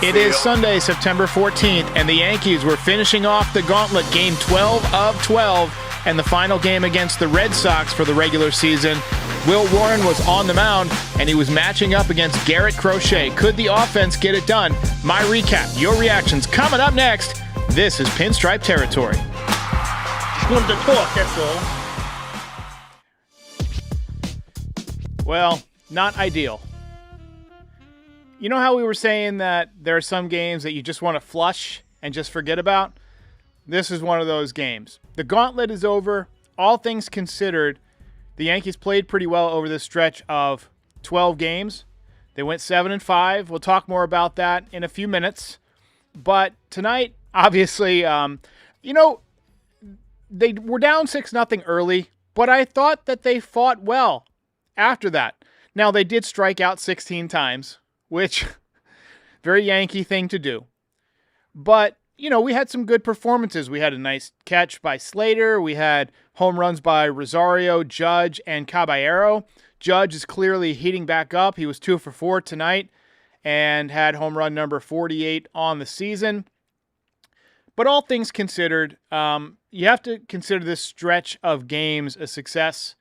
It is Sunday, September 14th, and the Yankees were finishing off the Gauntlet, game 12 of 12, and the final game against the Red Sox for the regular season. Will Warren was on the mound, and he was matching up against Garrett Crochet. Could the offense get it done? My recap, your reactions, coming up next. This is Pinstripe Territory. Just wanted to talk, that's all. Well, not ideal. You know how we were saying that there are some games that you just want to flush and just forget about? This is one of those games. The Gauntlet is over. All things considered, the Yankees played pretty well over this stretch of 12 games. They went 7-5. We'll talk more about that in a few minutes. But tonight, obviously, they were down 6-0 early, but I thought that they fought well after that. Now, they did strike out 16 times, which, very Yankee thing to do. But, we had some good performances. We had a nice catch by Slater. We had home runs by Rosario, Judge, and Caballero. Judge is clearly heating back up. He was 2 for 4 tonight and had home run number 48 on the season. But all things considered, you have to consider this stretch of games a success,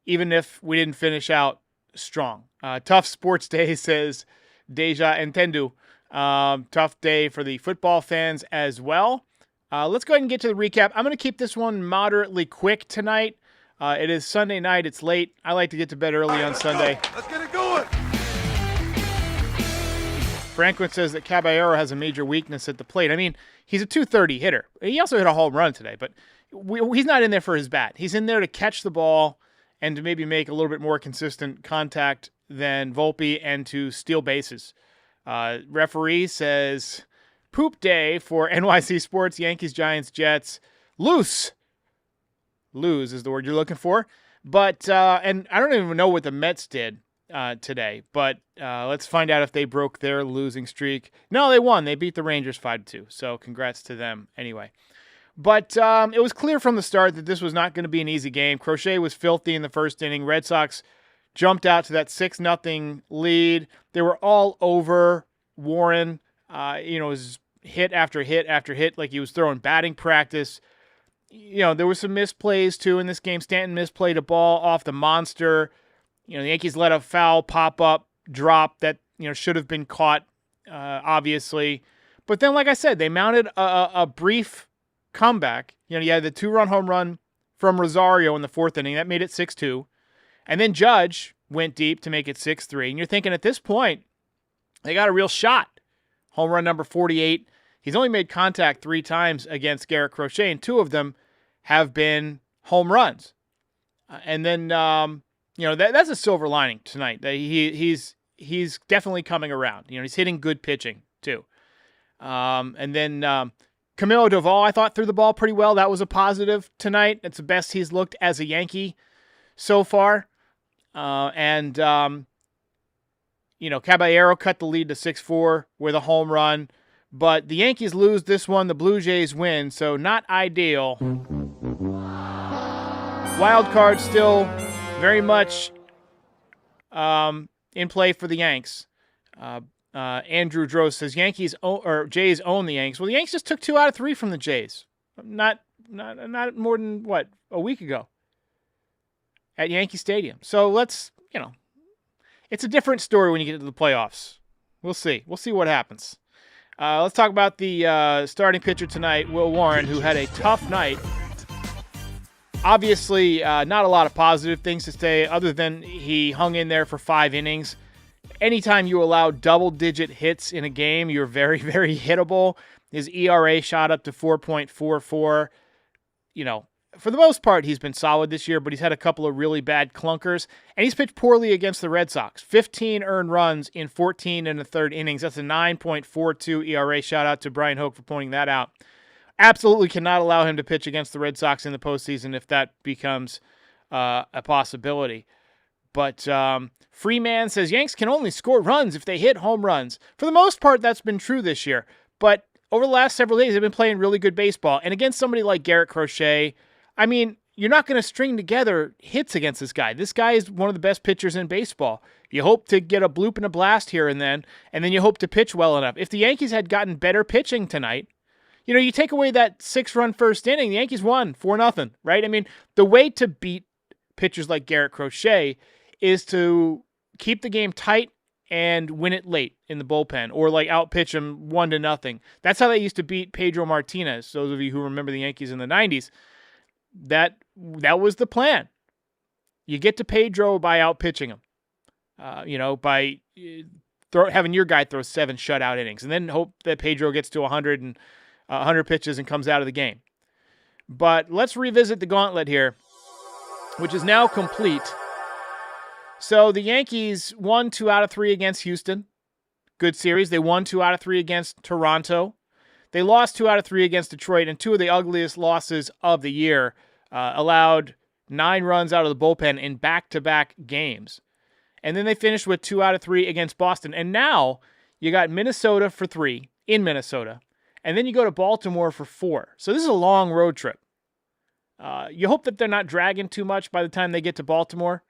even if we didn't finish out strong. Tough sports day, says Deja Entendu. Tough day for the football fans as well. Let's go ahead and get to the recap. I'm going to keep this one moderately quick tonight. It is Sunday night. It's late. I like to get to bed early on Sunday. Let's get it going. Franklin says that Caballero has a major weakness at the plate. I mean, he's a .230 hitter. He also hit a home run today, but he's not in there for his bat. He's in there to catch the ball and to maybe make a little bit more consistent contact than Volpe and to steal bases. Referee says, poop day for NYC Sports, Yankees, Giants, Jets. Lose is the word you're looking for. But, and I don't even know what the Mets did today, but let's find out if they broke their losing streak. No, they won. They beat the Rangers 5-2, so congrats to them anyway. But it was clear from the start that this was not going to be an easy game. Crochet was filthy in the first inning. Red Sox jumped out to that 6-0 lead. They were all over Warren. It was hit after hit after hit, like he was throwing batting practice. There were some misplays, too, in this game. Stanton misplayed a ball off the monster. The Yankees let a foul pop-up drop that, should have been caught, obviously. But then, like I said, they mounted a brief comeback. You had the 2-run home run from Rosario in the fourth inning. That made it 6-2. And then Judge went deep to make it 6-3. And you're thinking at this point, they got a real shot. Home run number 48. He's only made contact 3 times against Garrett Crochet, and 2 of them have been home runs. And then, that's a silver lining tonight. He's definitely coming around. He's hitting good pitching, too. And then Camilo Doval, I thought, threw the ball pretty well. That was a positive tonight. It's the best he's looked as a Yankee so far. Caballero cut the lead to 6-4 with a home run. But the Yankees lose this one. The Blue Jays win, so not ideal. Wild card still very much in play for the Yanks. Andrew Droz says Jays own the Yanks. Well, the Yanks just took 2 out of 3 from the Jays. Not more than a week ago at Yankee Stadium. So let's, it's a different story when you get to the playoffs. We'll see. We'll see what happens. Let's talk about the starting pitcher tonight, Will Warren, who had a tough night. Obviously, not a lot of positive things to say other than he hung in there for 5 innings. Anytime you allow double-digit hits in a game, you're very, very hittable. His ERA shot up to 4.44. For the most part, he's been solid this year, but he's had a couple of really bad clunkers, and he's pitched poorly against the Red Sox. 15 earned runs in 14 and a third innings. That's a 9.42 ERA. Shout out to Brian Hoke for pointing that out. Absolutely cannot allow him to pitch against the Red Sox in the postseason if that becomes a possibility. But Freeman says Yanks can only score runs if they hit home runs. For the most part, that's been true this year. But over the last several days, they've been playing really good baseball. And against somebody like Garrett Crochet, I mean, you're not going to string together hits against this guy. This guy is one of the best pitchers in baseball. You hope to get a bloop and a blast here and then you hope to pitch well enough. If the Yankees had gotten better pitching tonight, you take away that 6-run first inning, the Yankees won 4-0, right? I mean, the way to beat pitchers like Garrett Crochet is to keep the game tight and win it late in the bullpen, or like outpitch them 1-0. That's how they used to beat Pedro Martinez. Those of you who remember the Yankees in the 90s, that was the plan. You get to Pedro by outpitching him, by having your guy throw 7 shutout innings, and then hope that Pedro gets to 100 pitches and comes out of the game. But let's revisit the gauntlet here, which is now complete. So the Yankees won 2 out of 3 against Houston. Good series. They won 2 out of 3 against Toronto. They lost 2 out of 3 against Detroit, and 2 of the ugliest losses of the year. Allowed 9 runs out of the bullpen in back-to-back games. And then they finished with 2 out of 3 against Boston. And now you got Minnesota for 3 in Minnesota. And then you go to Baltimore for 4. So this is a long road trip. You hope that they're not dragging too much by the time they get to Baltimore.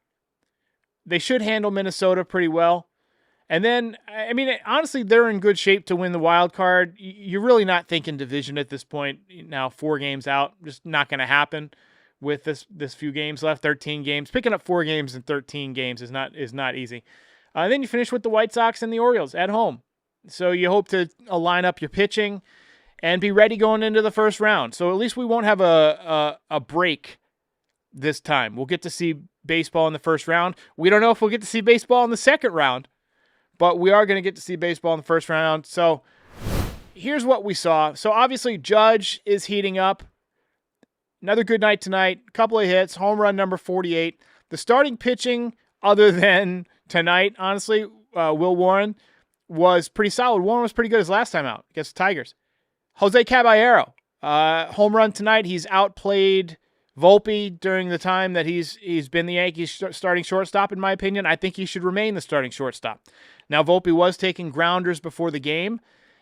They should handle Minnesota pretty well. And then, I mean, honestly, they're in good shape to win the wild card. You're really not thinking division at this point. Now 4 games out, just not going to happen with this few games left, 13 games. Picking up 4 games in 13 games is not easy. And then you finish with the White Sox and the Orioles at home. So you hope to line up your pitching and be ready going into the first round. So at least we won't have a break this time. We'll get to see baseball in the first round. We don't know if we'll get to see baseball in the second round, but we are going to get to see baseball in the first round. So here's what we saw. So obviously Judge is heating up. Another good night tonight. A couple of hits. Home run number 48. The starting pitching, other than tonight, honestly, Will Warren was pretty solid. Warren was pretty good his last time out against the Tigers. Jose Caballero, home run tonight. He's outplayed Volpe during the time that he's been the Yankees starting shortstop, in my opinion. I think he should remain the starting shortstop. Now, Volpe was taking grounders before the game,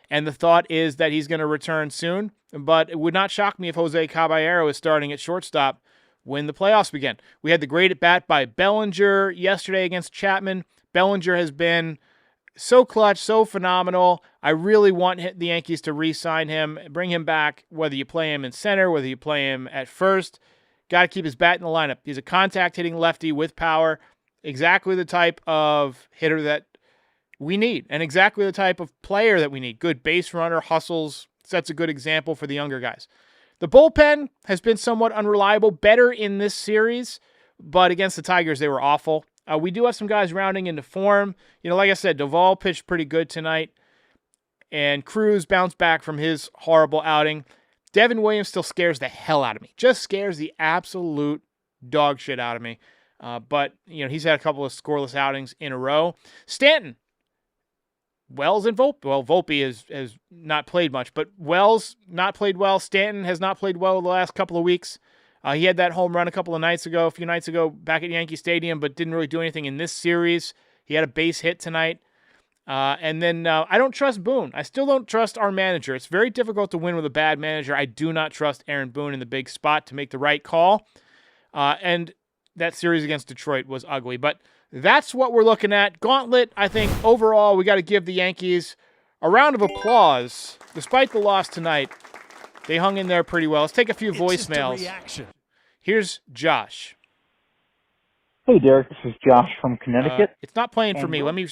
and the thought is that he's going to return soon. But it would not shock me if Jose Caballero is starting at shortstop when the playoffs begin. We had the great at-bat by Bellinger yesterday against Chapman. Bellinger has been so clutch, so phenomenal. I really want the Yankees to re-sign him, bring him back, whether you play him in center, whether you play him at first. Got to keep his bat in the lineup. He's a contact-hitting lefty with power, exactly the type of hitter that we need, and exactly the type of player that we need. Good base runner, hustles, sets a good example for the younger guys. The bullpen has been somewhat unreliable, better in this series, but against the Tigers, they were awful. We do have some guys rounding into form. Like I said, Duvall pitched pretty good tonight, and Cruz bounced back from his horrible outing. Devin Williams still scares the hell out of me. Just scares the absolute dog shit out of me. But he's had a couple of scoreless outings in a row. Stanton, Wells and Volpe. Well, Volpe has not played much, but Wells not played well. Stanton has not played well the last couple of weeks. He had that home run a few nights ago back at Yankee Stadium, but didn't really do anything in this series. He had a base hit tonight. And then I don't trust Boone. I still don't trust our manager. It's very difficult to win with a bad manager. I do not trust Aaron Boone in the big spot to make the right call. And that series against Detroit was ugly. But that's what we're looking at. Gauntlet, I think, overall, we got to give the Yankees a round of applause. Despite the loss tonight, they hung in there pretty well. Let's take a few voicemails. Here's Josh. Hey, Derek. This is Josh from Connecticut. It's not playing for me. Let me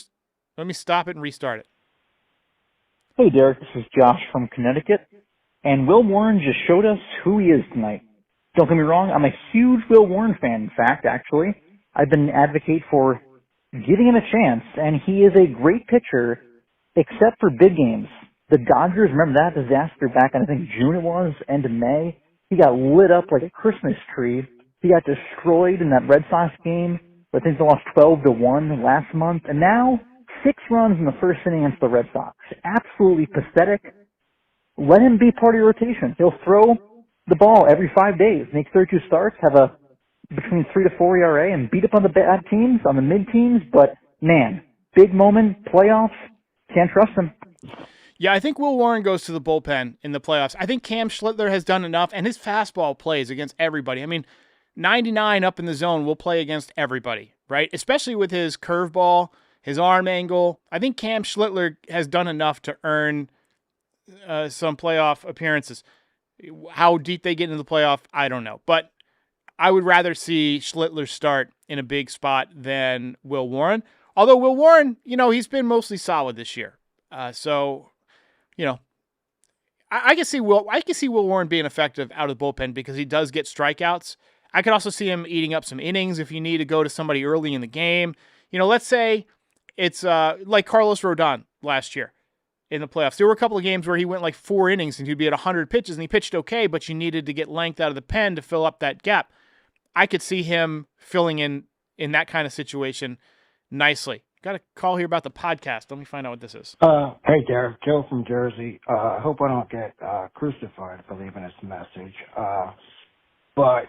stop it and restart it. Hey, Derek. This is Josh from Connecticut. And Will Warren just showed us who he is tonight. Don't get me wrong. I'm a huge Will Warren fan, in fact, actually. I've been an advocate for giving him a chance, and he is a great pitcher, except for big games. The Dodgers, remember that disaster back in, I think, June it was, end of May? He got lit up like a Christmas tree. He got destroyed in that Red Sox game. I think they lost 12-1 last month. And now, 6 runs in the first inning against the Red Sox. Absolutely pathetic. Let him be part of your rotation. He'll throw the ball every 5 days, make 32 starts, have a between 3 to 4 ERA, and beat up on the bad teams, on the mid teams. But man, big moment, playoffs, can't trust him. Yeah, I think Will Warren goes to the bullpen in the playoffs. I think Cam Schlittler has done enough, and his fastball plays against everybody. I mean, 99 up in the zone will play against everybody. right? Especially with his curveball, his arm angle. I think Cam Schlittler has done enough to earn some playoff appearances. How deep they get into the playoff, I don't know. But I would rather see Schlittler start in a big spot than Will Warren. Although Will Warren, he's been mostly solid this year. So, I can see Will Warren being effective out of the bullpen because he does get strikeouts. I could also see him eating up some innings if you need to go to somebody early in the game. Let's say it's like Carlos Rodon last year in the playoffs. There were a couple of games where he went like 4 innings and he'd be at 100 pitches and he pitched okay, but you needed to get length out of the pen to fill up that gap. I could see him filling in that kind of situation nicely. Got a call here about the podcast. Let me find out what this is. Hey, Derek. Joe from Jersey. I hope I don't get crucified for leaving this message. But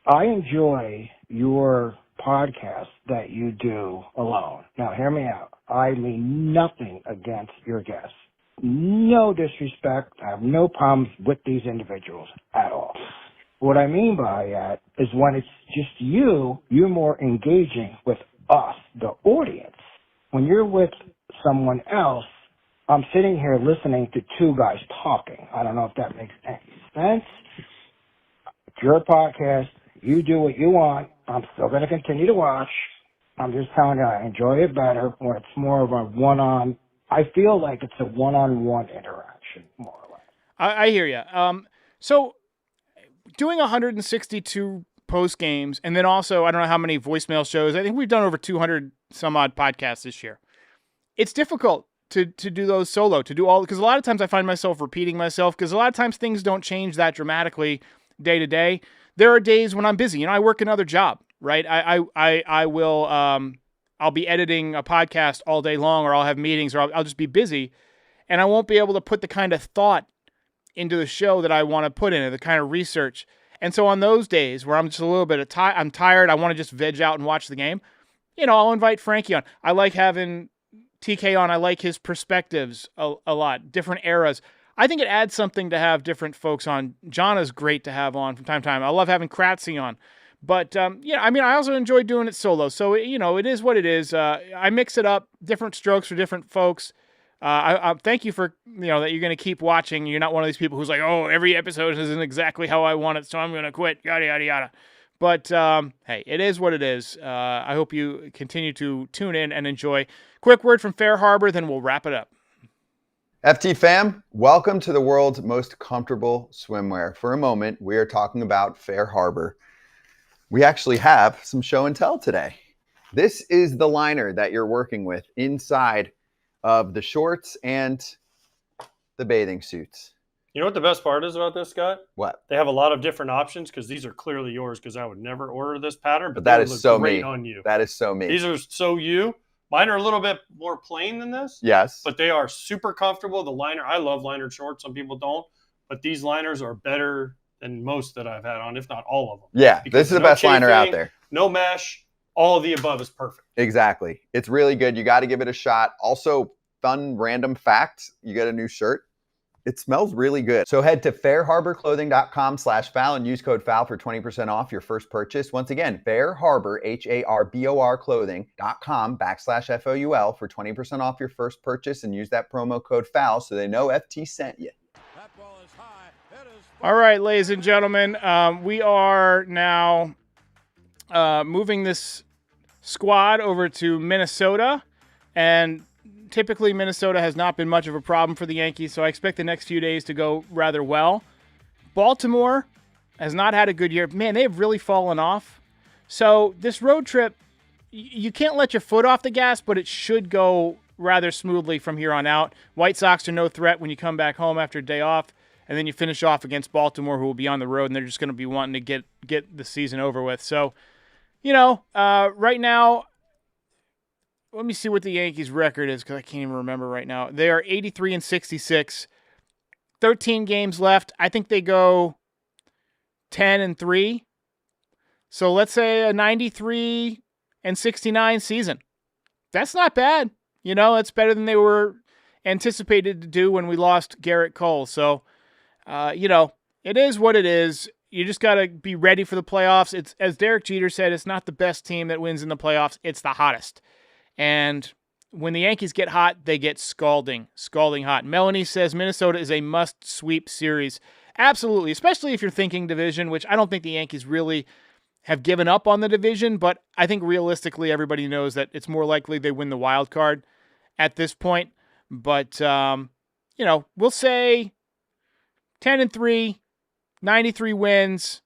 I enjoy your podcast that you do alone. Now, hear me out. I mean nothing against your guests. No disrespect. I have no problems with these individuals at all. What I mean by that is when it's just you're more engaging with us, the audience. When you're with someone else, I'm sitting here listening to 2 guys talking. I don't know if that makes any sense. It's your podcast. You do what you want. I'm still going to continue to watch. I'm just telling you, I enjoy it better when it's more of a one-on. I feel like it's a one-on-one interaction, more or less. I hear you. So doing 162 post games, and then also, I don't know how many voicemail shows. I think we've done over 200 some odd podcasts this year. It's difficult to do those solo, to do all, because a lot of times I find myself repeating myself, because a lot of times things don't change that dramatically day to day. There are days when I'm busy. I work another job, right? I will, I'll be editing a podcast all day long, or I'll have meetings, or I'll just be busy, and I won't be able to put the kind of thought into the show that I want to put in it, the kind of research. And so on those days where I'm just a little bit I'm tired, I want to just veg out and watch the game, I'll invite Frankie on. I like having TK on. I like his perspectives a lot, different eras. I think it adds something to have different folks on. John is great to have on from time to time. I love having Kratzy on. But, I also enjoy doing it solo. So, it is what it is. I mix it up, different strokes for different folks. I thank you for, that you're going to keep watching. You're not one of these people who's like, oh, every episode isn't exactly how I want it, so I'm going to quit, yada, yada, yada. But, hey, it is what it is. I hope you continue to tune in and enjoy. Quick word from Fair Harbor, then we'll wrap it up. FT fam, welcome to the world's most comfortable swimwear. For a moment, we are talking about Fair Harbor. We actually have some show and tell today. This is the liner that you're working with inside of the shorts and the bathing suits. You know what the best part is about this, Scott? What? They have a lot of different options because these are clearly yours, because I would never order this pattern, but that they is look so great me. on you. That is so me. These are so you. Mine are a little bit more plain than this. Yes. But they are super comfortable. The liner, I love liner shorts. Some people don't. But these liners are better than most that I've had on, if not all of them. Yeah, Because this is the best liner out there. No mesh. All of the above is perfect. Exactly. It's really good. You got to give it a shot. Also, fun random fact, you get a new shirt. It smells really good. So head to fairharborclothing.com/FOUL and use code FOUL for 20% off your first purchase. Once again, fairharbor, HARBOR clothing.com/FOUL for 20% off your first purchase, and use that promo code FOUL so they know FT sent you. All right, ladies and gentlemen, we are now moving this squad over to Minnesota, and typically Minnesota has not been much of a problem for the Yankees, so I expect the next few days to go rather well. Baltimore has not had a good year. Man, they've really fallen off. So this road trip, you can't let your foot off the gas, but it should go rather smoothly from here on out. White Sox are no threat when you come back home after a day off, and then you finish off against Baltimore, who will be on the road, and they're just going to be wanting to get the season over with. So, right now, let me see what the Yankees' record is, because I can't even remember right now. They are 83-66, 13 games left. I think they go 10-3. So let's say a 93-69 season. That's not bad. It's better than they were anticipated to do when we lost Garrett Cole. So, it is what it is. you just got to be ready for the playoffs. It's, as Derek Jeter said, it's not the best team that wins in the playoffs. It's the hottest. And when the Yankees get hot, they get scalding hot. Melanie says Minnesota is a must-sweep series. Absolutely, especially if you're thinking division, which I don't think the Yankees really have given up on the division, but I think realistically everybody knows that it's more likely they win the wild card at this point. But, we'll say 10-3, 93 wins.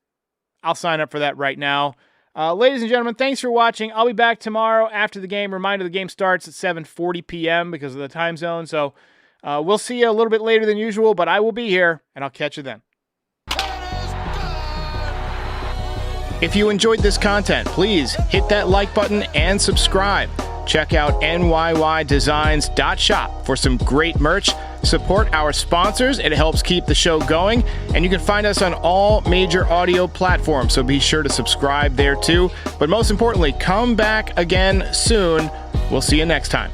I'll sign up for that right now. Ladies and gentlemen, thanks for watching. I'll be back tomorrow after the game. Reminder, the game starts at 7:40 p.m. because of the time zone. So we'll see you a little bit later than usual, but I will be here, and I'll catch you then. If you enjoyed this content, please hit that like button and subscribe. Check out NYYDesigns.shop for some great merch. Support our sponsors. It helps keep the show going. And you can find us on all major audio platforms, so be sure to subscribe there too. But most importantly, come back again soon. We'll see you next time.